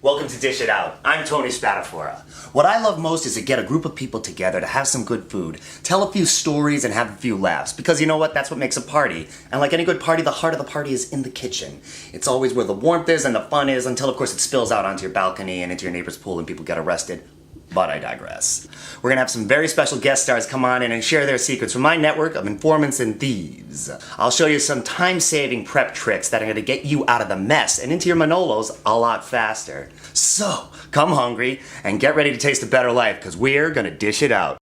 Welcome to Dish It Out. I'm Tony Spatafora. What I love most is to get a group of people together to have some good food, tell a few stories, and have a few laughs. Because you know what? That's what makes a party. And like any good party, the heart of the party is in the kitchen. It's always where the warmth is and the fun is, until of course it spills out onto your balcony and into your neighbor's pool and people get arrested. But I digress. We're gonna have some very special guest stars come on in and share their secrets from my network of informants and thieves. I'll show you some time-saving prep tricks that are gonna get you out of the mess and into your Manolos a lot faster. So, come hungry and get ready to taste a better life, because we're gonna dish it out.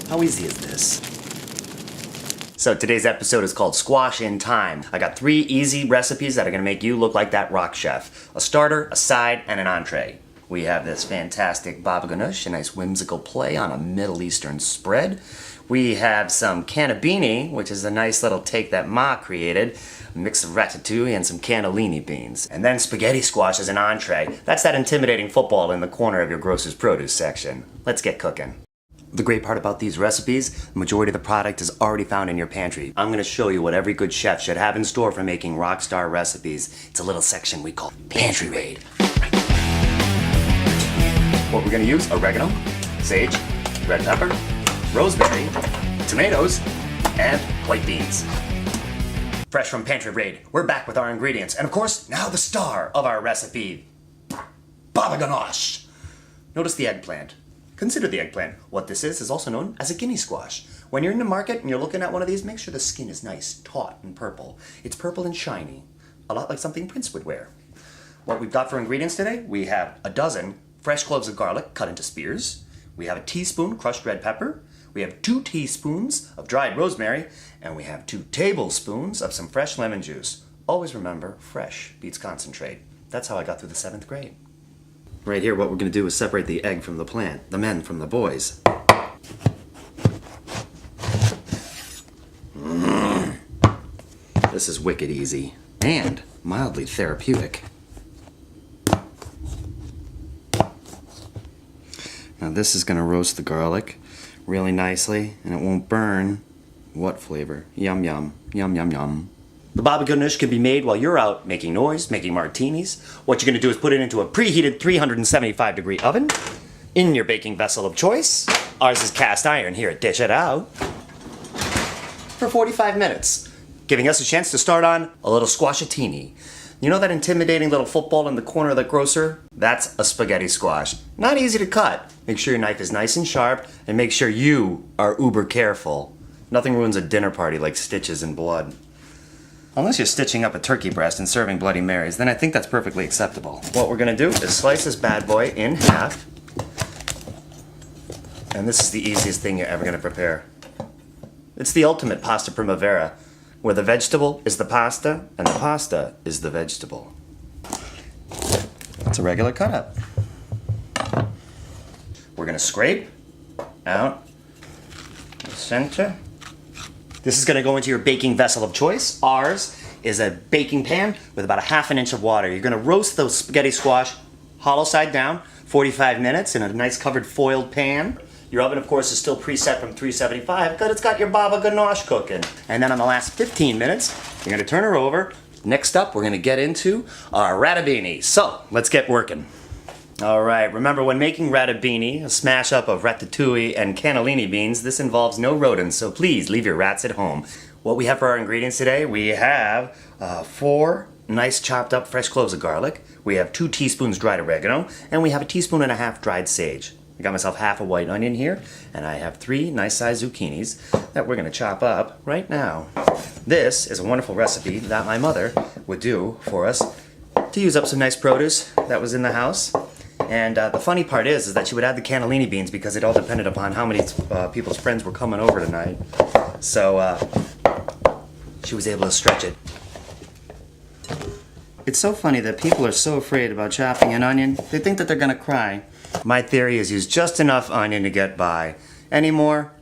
How easy is this? So today's episode is called Squash in Time. I got 3 easy recipes that are gonna make you look like that rock chef. A starter, a side, and an entree. We have this fantastic baba ganoush, a nice whimsical play on a Middle Eastern spread. We have some cannabini, which is a nice little take that Ma created, a mix of ratatouille and some cannellini beans. And then spaghetti squash as an entree. That's that intimidating football in the corner of your grocer's produce section. Let's get cooking. The great part about these recipes, the majority of the product is already found in your pantry. I'm gonna show you what every good chef should have in store for making rock star recipes. It's a little section we call Pantry Raid. What we're gonna use: oregano, sage, red pepper, rosemary, tomatoes, and white beans. Fresh from Pantry Raid, we're back with our ingredients. And of course, now the star of our recipe, baba ganoush. Notice the eggplant. Consider the eggplant. What this is also known as a guinea squash. When you're in the market and you're looking at one of these, make sure the skin is nice, taut, and purple. It's purple and shiny, a lot like something Prince would wear. What we've got for ingredients today, we have a dozen fresh cloves of garlic cut into spears. We have a teaspoon crushed red pepper. We have 2 teaspoons of dried rosemary. And we have 2 tablespoons of some fresh lemon juice. Always remember, fresh beats concentrate. That's how I got through the 7th grade. Right here, what we're going to do is separate the egg from the plant, the men from the boys. This is wicked easy and mildly therapeutic. Now this is going to roast the garlic really nicely, and it won't burn. What flavor? Yum yum, yum yum yum. The baba ganoush can be made while you're out making noise, making martinis. What you're going to do is put it into a preheated 375-degree oven in your baking vessel of choice. Ours is cast iron here at Dish It Out. For 45 minutes, giving us a chance to start on a little squashatini. You know that intimidating little football in the corner of the grocer? That's a spaghetti squash. Not easy to cut. Make sure your knife is nice and sharp, and make sure you are uber careful. Nothing ruins a dinner party like stitches and blood. Unless you're stitching up a turkey breast and serving Bloody Marys, then I think that's perfectly acceptable. What we're gonna do is slice this bad boy in half. And this is the easiest thing you're ever gonna prepare. It's the ultimate pasta primavera, where the vegetable is the pasta and the pasta is the vegetable. It's a regular cut up. We're gonna scrape out the center. This is gonna go into your baking vessel of choice. Ours is a baking pan with about a ½ inch of water. You're gonna roast those spaghetti squash hollow side down, 45 minutes in a nice covered foiled pan. Your oven, of course, is still preset from 375 because it's got your baba ganoush cooking. And then on the last 15 minutes, you're gonna turn her over. Next up, we're gonna get into our ratabini. So, let's get working. All right, remember when making ratabini, a smash up of ratatouille and cannellini beans, this involves no rodents, so please leave your rats at home. What we have for our ingredients today, we have 4 nice chopped up fresh cloves of garlic, we have 2 teaspoons dried oregano, and we have 1.5 teaspoons dried sage. I got myself half a white onion here, and I have 3 nice sized zucchinis that we're gonna chop up right now. This is a wonderful recipe that my mother would do for us to use up some nice produce that was in the house. And the funny part is that she would add the cannellini beans because it all depended upon how many people's friends were coming over tonight. So she was able to stretch it. It's so funny that people are so afraid about chopping an onion. They think that they're gonna cry. My theory is use just enough onion to get by. Any more?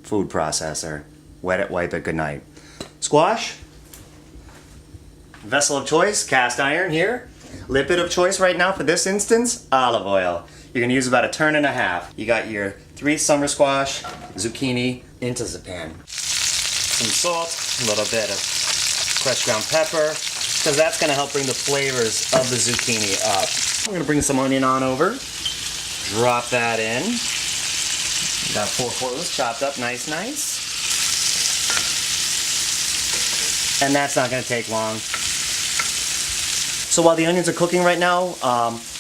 Food processor. Wet it, wipe it, good night. Squash. Vessel of choice, cast iron here. Lipid of choice right now for this instance, olive oil. You're gonna use about 1.5 turns. You got your 3 summer squash, zucchini into the pan. Some salt, a little bit of fresh ground pepper, because that's gonna help bring the flavors of the zucchini up. I'm gonna bring some onion on over. Drop that in. Got 4 cloves chopped up, nice. And that's not gonna take long. So while the onions are cooking right now,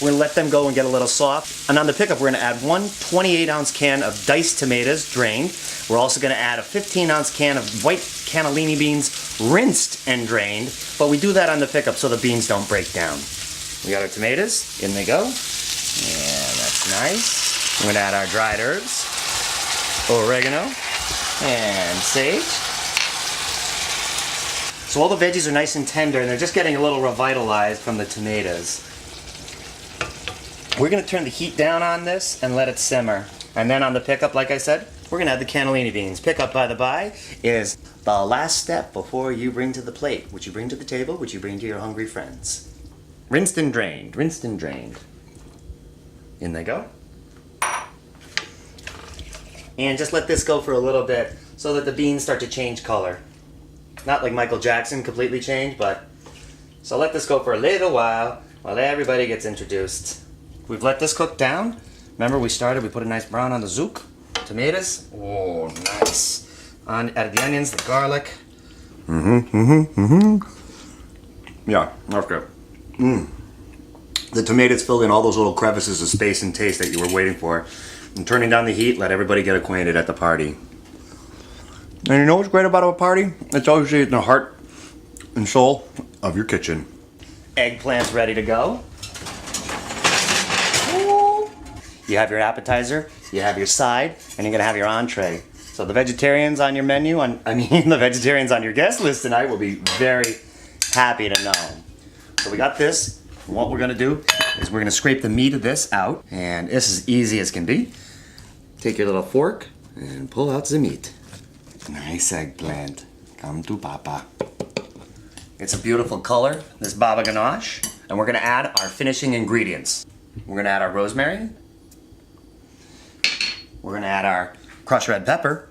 we're gonna let them go and get a little soft. And on the pickup, we're gonna add 1 28-ounce can of diced tomatoes, drained. We're also gonna add a 15-ounce can of white cannellini beans, rinsed and drained. But we do that on the pickup so the beans don't break down. We got our tomatoes, in they go. Yeah, that's nice. We're gonna add our dried herbs, oregano, and sage. So all the veggies are nice and tender and they're just getting a little revitalized from the tomatoes. We're gonna turn the heat down on this and let it simmer. And then on the pickup, like I said, we're gonna add the cannellini beans. Pickup, by the by, is the last step before you bring to the plate, which you bring to the table, which you bring to your hungry friends. Rinsed and drained, rinsed and drained. In they go. And just let this go for a little bit so that the beans start to change color. Not like Michael Jackson completely changed, but so let this go for a little while everybody gets introduced. We've let this cook down. Remember we put a nice brown on the zook, tomatoes. Oh, nice. Added the onions, the garlic. Yeah, that's good. The tomatoes filled in all those little crevices of space and taste that you were waiting for. And turning down the heat, let everybody get acquainted at the party. And you know what's great about a party? It's always in the heart and soul of your kitchen. Eggplant's ready to go. You have your appetizer, you have your side, and you're gonna have your entree. So the vegetarians on your menu, the vegetarians on your guest list tonight will be very happy to know. So we got this. What we're gonna do is we're gonna scrape the meat of this out, and this is easy as can be. Take your little fork and pull out the meat. Nice eggplant. Come to Papa. It's a beautiful color, this baba ganache. And we're gonna add our finishing ingredients. We're gonna add our rosemary. We're gonna add our crushed red pepper.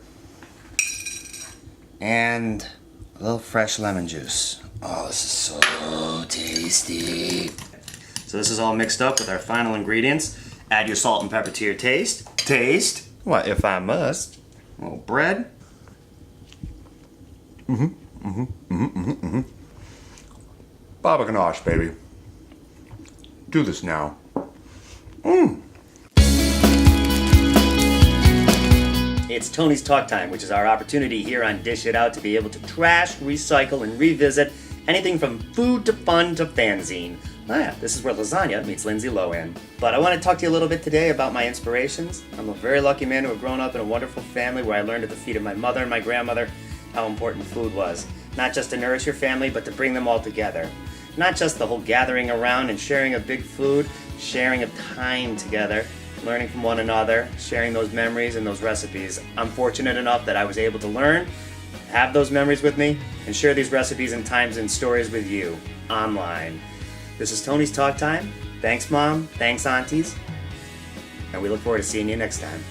And a little fresh lemon juice. Oh, this is so tasty. So this is all mixed up with our final ingredients. Add your salt and pepper to your taste. Taste, what if I must. A little bread. Baba ganache, baby. Do this now. It's Tony's Talk Time, which is our opportunity here on Dish It Out to be able to trash, recycle, and revisit anything from food to fun to fanzine. Oh yeah, this is where lasagna meets Lindsay Lohan. But I want to talk to you a little bit today about my inspirations. I'm a very lucky man who have grown up in a wonderful family where I learned at the feet of my mother and my grandmother how important food was. Not just to nourish your family, but to bring them all together. Not just the whole gathering around and sharing of big food, sharing of time together, learning from one another, sharing those memories and those recipes. I'm fortunate enough that I was able to learn, have those memories with me, and share these recipes and times and stories with you online. This is Tony's Talk Time. Thanks, Mom. Thanks, Aunties. And we look forward to seeing you next time.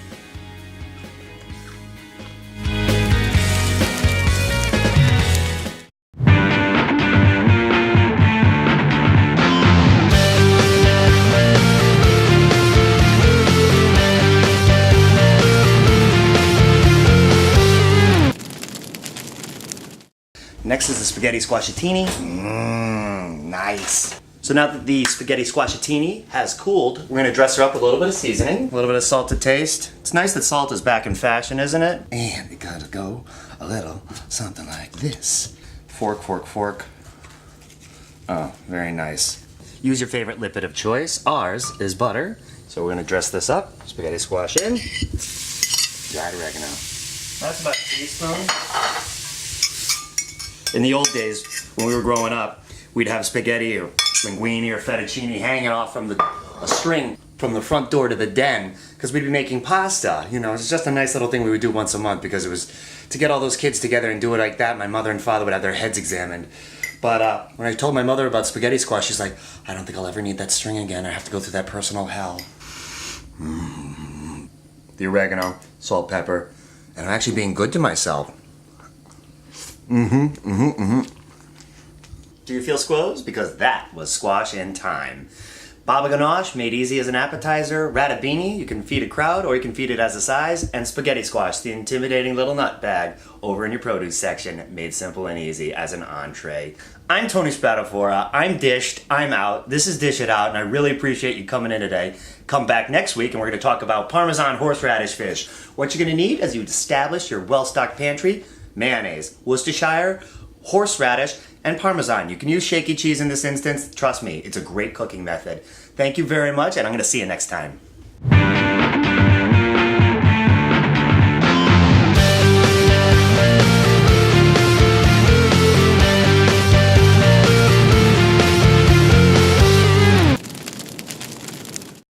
Next is the spaghetti squashatini. Nice. So now that the spaghetti squashatini has cooled, we're gonna dress her up with a little bit of seasoning, a little bit of salt to taste. It's nice that salt is back in fashion, isn't it? And it gotta go a little something like this. Fork, fork, fork. Oh, very nice. Use your favorite lipid of choice. Ours is butter. So we're gonna dress this up. Spaghetti squash in. Dried oregano. That's about a teaspoon. In the old days, when we were growing up, we'd have spaghetti or linguine or fettuccine hanging off from a string from the front door to the den because we'd be making pasta. You know, it's just a nice little thing we would do once a month because it was to get all those kids together and do it like that. My mother and father would have their heads examined. But when I told my mother about spaghetti squash, she's like, I don't think I'll ever need that string again. I have to go through that personal hell. The oregano, salt, pepper, and I'm actually being good to myself. Do you feel squoze? Because that was squash in time. Baba ganoush, made easy as an appetizer. Ratabini, you can feed a crowd or you can feed it as a size. And spaghetti squash, the intimidating little nut bag, over in your produce section, made simple and easy as an entree. I'm Tony Spatafora. I'm dished. I'm out. This is Dish It Out, and I really appreciate you coming in today. Come back next week, and we're going to talk about Parmesan horseradish fish. What you're going to need as you establish your well-stocked pantry: mayonnaise, Worcestershire, horseradish, and Parmesan. You can use shaky cheese in this instance. Trust me, it's a great cooking method. Thank you very much, and I'm going to see you next time.